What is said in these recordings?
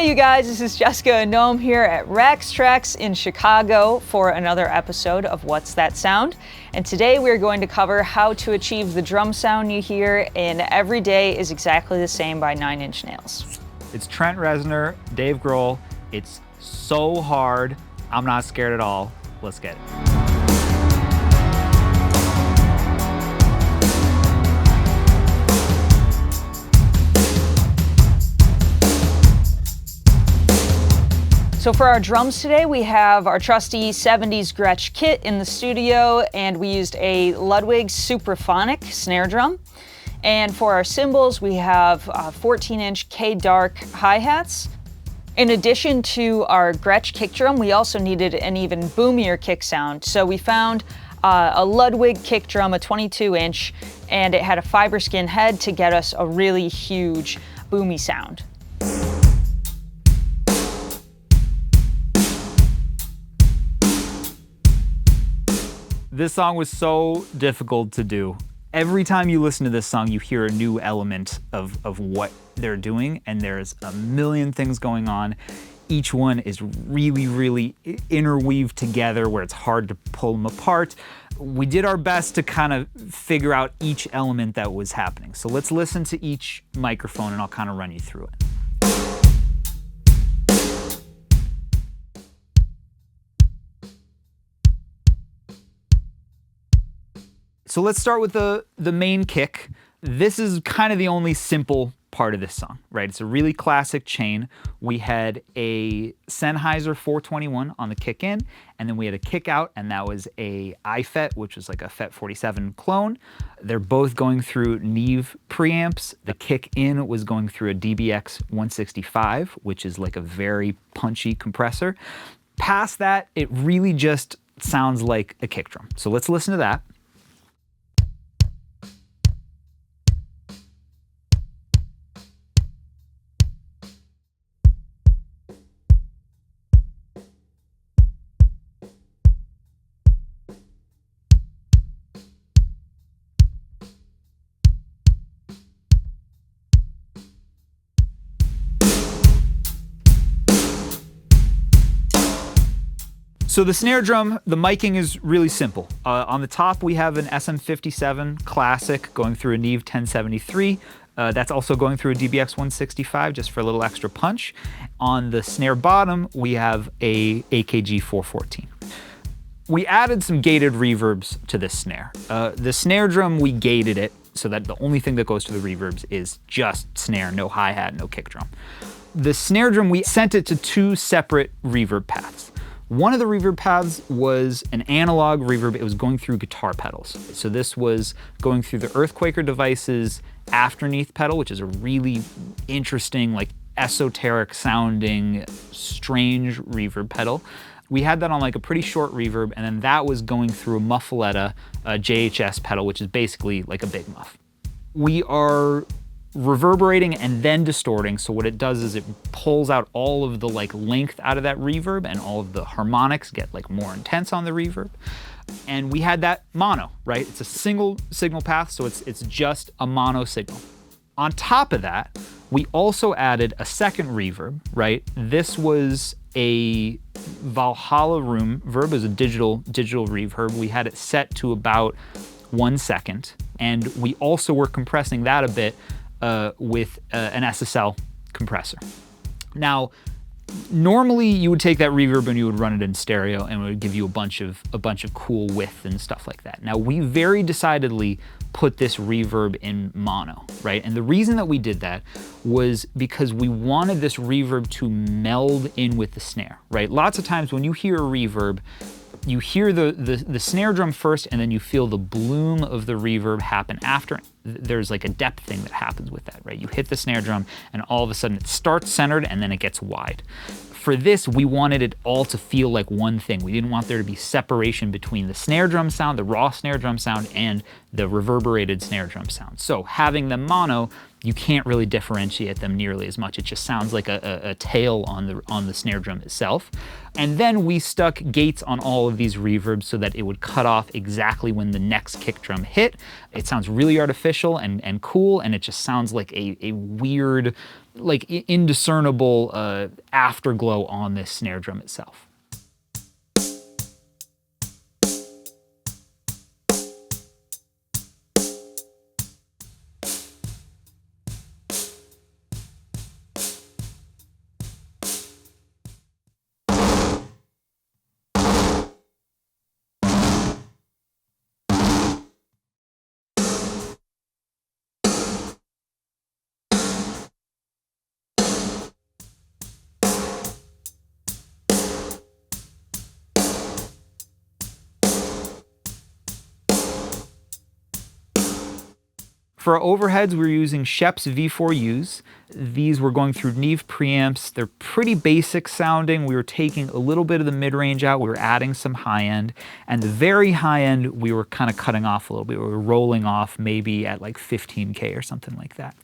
Hey you guys, this is Jessica and Noam here at Rax Tracks in Chicago for another episode of What's That Sound? And today we're going to cover how to achieve the drum sound you hear in Every Day is Exactly the Same by 9 Inch Nails. It's Trent Reznor, Dave Grohl. It's so hard. I'm not scared at all. Let's get it. So for our drums today, we have our trusty 70s Gretsch kit in the studio, and we used a Ludwig Supraphonic snare drum. And for our cymbals, we have 14-inch K-Dark hi-hats. In addition to our Gretsch kick drum, we also needed an even boomier kick sound. So we found a Ludwig kick drum, a 22-inch, and it had a fiber skin head to get us a really huge boomy sound. This song was so difficult to do. Every time you listen to this song, you hear a new element of what they're doing, and there's a million things going on. Each one is really interweaved together where it's hard to pull them apart. We did our best to kind of figure out each element that was happening. So let's listen to each microphone and I'll kind of run you through it. So let's start with the main kick. This is kind of the only simple part of this song, right? It's a really classic chain. We had a Sennheiser 421 on the kick in, and then we had a kick out, and that was a iFet, which was like a FET 47 clone. They're both going through Neve preamps. The kick in was going through a DBX 165, which is like a very punchy compressor. Past that, it really just sounds like a kick drum. So let's listen to that. So the snare drum, the miking is really simple. On the top, we have an SM57 Classic going through a Neve 1073. That's also going through a DBX 165 just for a little extra punch. On the snare bottom, we have a AKG 414. We added some gated reverbs to this snare. The snare drum, we gated it so that the only thing that goes to the reverbs is just snare, no hi-hat, no kick drum. The snare drum, we sent it to two separate reverb paths. One of the reverb paths was an analog reverb. It was going through guitar pedals. So this was going through the Earthquaker Devices Afterneath pedal, which is a really interesting, like esoteric sounding, strange reverb pedal. We had that on like a pretty short reverb, and then that was going through a Muffaletta JHS pedal, which is basically like a big muff. We are reverberating and then distorting, so what it does is it pulls out all of the like length out of that reverb, and all of the harmonics get like more intense on the reverb. And we had that mono, right? It's a single signal path, so it's just a mono signal. On top of that, we also added a second reverb, right? This was a Valhalla Room verb. It was a digital reverb. We had it set to about 1 second, and we also were compressing that a bit with an SSL compressor. Now, normally you would take that reverb and you would run it in stereo, and it would give you a bunch of cool width and stuff like that. Now, we very decidedly put this reverb in mono, right? And the reason that we did that was because we wanted this reverb to meld in with the snare, right? Lots of times when you hear a reverb, you hear the snare drum first, and then you feel the bloom of the reverb happen after. There's like a depth thing that happens with that, right? You hit the snare drum, and all of a sudden it starts centered, and then it gets wide. For this, we wanted it all to feel like one thing. We didn't want there to be separation between the snare drum sound, the raw snare drum sound, and the reverberated snare drum sound. So having them mono you can't really differentiate them nearly as much. It just sounds like a tail on the snare drum itself. And then we stuck gates on all of these reverbs so that it would cut off exactly when the next kick drum hit. It sounds really artificial and cool, and it just sounds like a weird, like indiscernible afterglow on this snare drum itself. For our overheads, we're using Shep's V4Us. These were going through Neve preamps. They're pretty basic sounding. We were taking a little bit of the mid-range out. We were adding some high-end. And the very high-end, we were kind of cutting off a little bit. We were rolling off maybe at like 15K or something like that.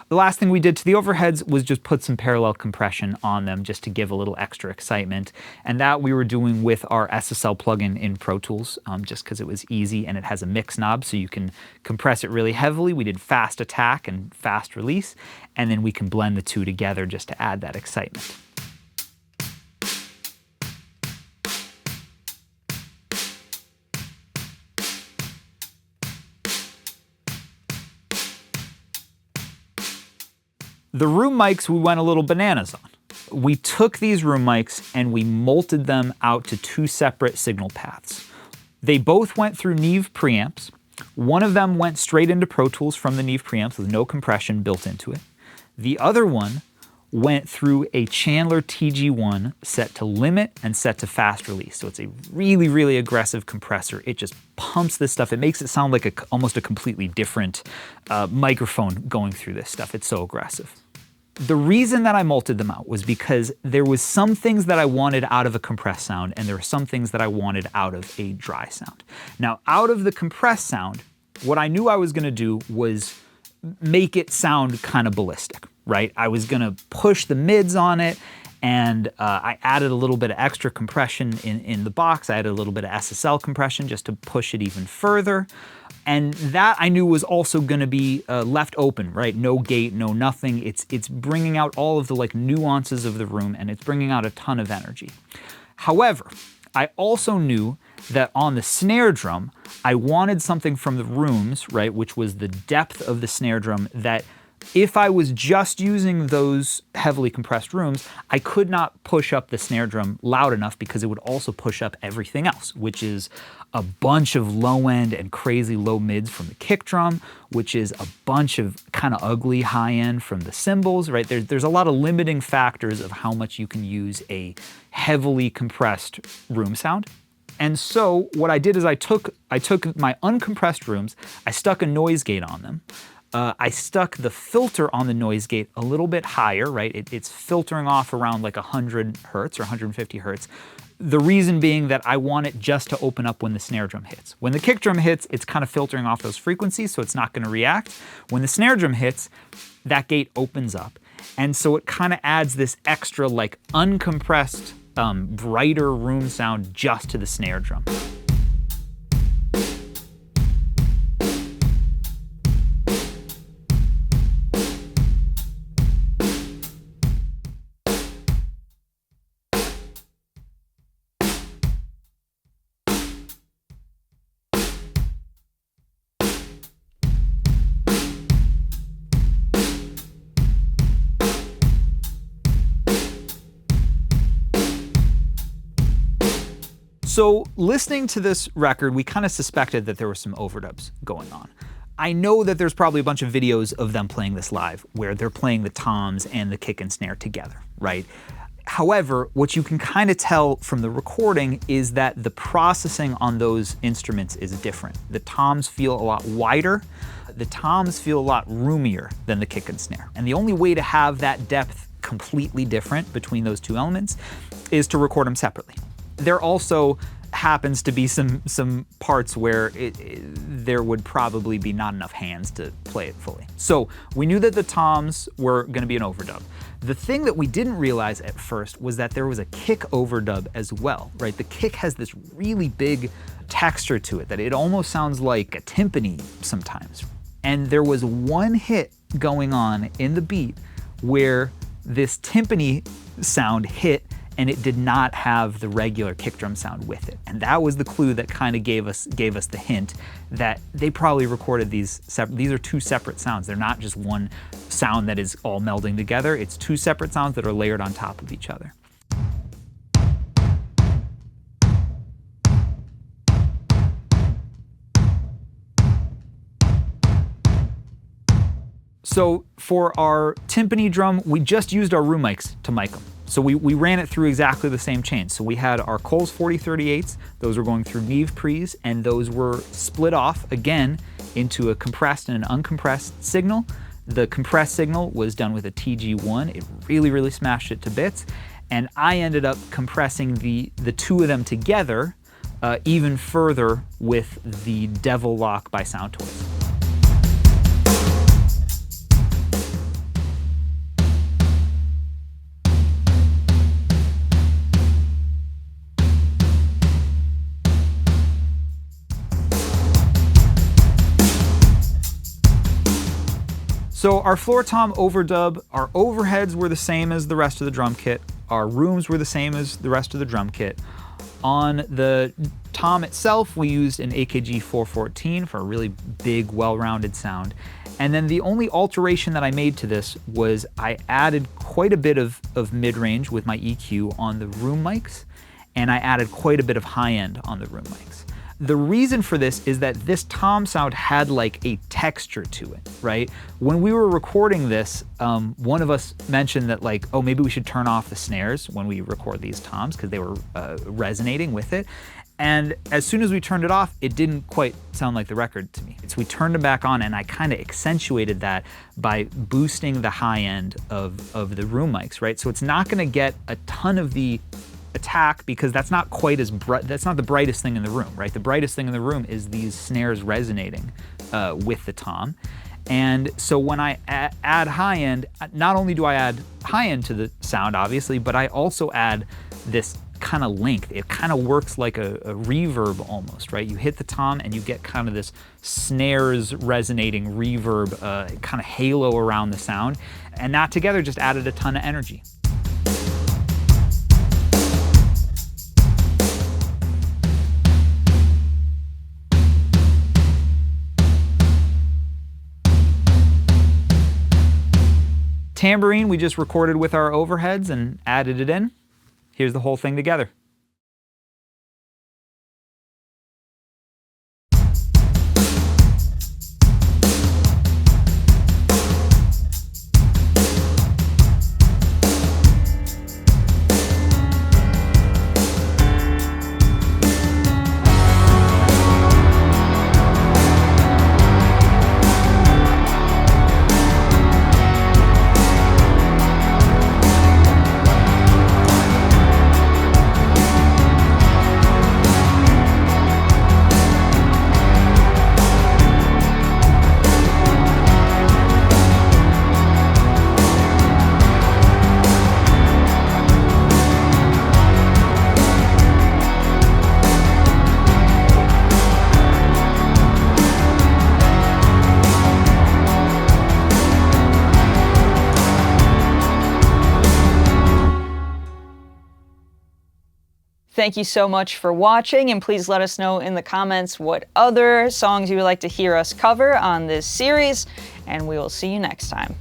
The last thing we did to the overheads was just put some parallel compression on them just to give a little extra excitement. And that we were doing with our SSL plugin in Pro Tools, just because it was easy and it has a mix knob so you can compress it really heavily. We did fast attack and fast release, and then we can blend the two together just to add that excitement. The room mics we went a little bananas on. We took these room mics and we molted them out to two separate signal paths. They both went through Neve preamps. One of them went straight into Pro Tools from the Neve preamps with no compression built into it. The other one went through a Chandler TG1 set to limit and set to fast release. So it's a really, really aggressive compressor. It just pumps this stuff. It makes it sound like almost a completely different microphone going through this stuff. It's so aggressive. The reason that I molted them out was because there was some things that I wanted out of a compressed sound and there were some things that I wanted out of a dry sound. Now, out of the compressed sound, what I knew I was gonna do was make it sound kind of ballistic, right? I was gonna push the mids on it, and I added a little bit of extra compression in the box. I added a little bit of SSL compression just to push it even further. And that I knew was also gonna be left open, right? No gate, no nothing. It's bringing out all of the like nuances of the room, and it's bringing out a ton of energy. However, I also knew that on the snare drum, I wanted something from the rooms, right, which was the depth of the snare drum, that if I was just using those heavily compressed rooms, I could not push up the snare drum loud enough because it would also push up everything else, which is a bunch of low end and crazy low mids from the kick drum, which is a bunch of kind of ugly high end from the cymbals, right? There's a lot of limiting factors of how much you can use a heavily compressed room sound. And so what I did is I took my uncompressed rooms, I stuck a noise gate on them. I stuck the filter on the noise gate a little bit higher, right? It's filtering off around like 100 hertz or 150 hertz. The reason being that I want it just to open up when the snare drum hits. When the kick drum hits, it's kind of filtering off those frequencies, so it's not gonna react. When the snare drum hits, that gate opens up. And so it kind of adds this extra like uncompressed, brighter room sound just to the snare drum. So listening to this record, we kind of suspected that there were some overdubs going on. I know that there's probably a bunch of videos of them playing this live where they're playing the toms and the kick and snare together, right? However, what you can kind of tell from the recording is that the processing on those instruments is different. The toms feel a lot wider. The toms feel a lot roomier than the kick and snare. And the only way to have that depth completely different between those two elements is to record them separately. They're also happens to be some parts where there would probably be not enough hands to play it fully. So we knew that the toms were going to be an overdub. The thing that we didn't realize at first was that there was a kick overdub as well, right? The kick has this really big texture to it that it almost sounds like a timpani sometimes. And there was one hit going on in the beat where this timpani sound hit and it did not have the regular kick drum sound with it. And that was the clue that kind of gave us the hint that they probably recorded these are two separate sounds. They're not just one sound that is all melding together. It's two separate sounds that are layered on top of each other. So for our timpani drum, we just used our room mics to mic them. So we ran it through exactly the same chain. So we had our Coles 4038s, those were going through Neve pre's, and those were split off again into a compressed and an uncompressed signal. The compressed signal was done with a TG1. It really smashed it to bits. And I ended up compressing the two of them together even further with the Devil Lock by Sound Toys. So our floor tom overdub, our overheads were the same as the rest of the drum kit. Our rooms were the same as the rest of the drum kit. On the tom itself, we used an AKG 414 for a really big, well-rounded sound. And then the only alteration that I made to this was I added quite a bit of mid-range with my EQ on the room mics, and I added quite a bit of high-end on the room mics. The reason for this is that this tom sound had like a texture to it, right? When we were recording this, one of us mentioned that like, oh, maybe we should turn off the snares when we record these toms because they were resonating with it. And as soon as we turned it off, it didn't quite sound like the record to me. So we turned it back on and I kind of accentuated that by boosting the high end of the room mics, right? So it's not gonna get a ton of the attack because that's not quite as bright, that's not the brightest thing in the room, right? The brightest thing in the room is these snares resonating with the tom. And so when I add high end, not only do I add high end to the sound, obviously, but I also add this kind of length. It kind of works like a reverb almost, right? You hit the tom and you get kind of this snares resonating reverb, kind of halo around the sound. And that together just added a ton of energy. Tambourine, we just recorded with our overheads and added it in. Here's the whole thing together. Thank you so much for watching, and please let us know in the comments what other songs you would like to hear us cover on this series, and we will see you next time.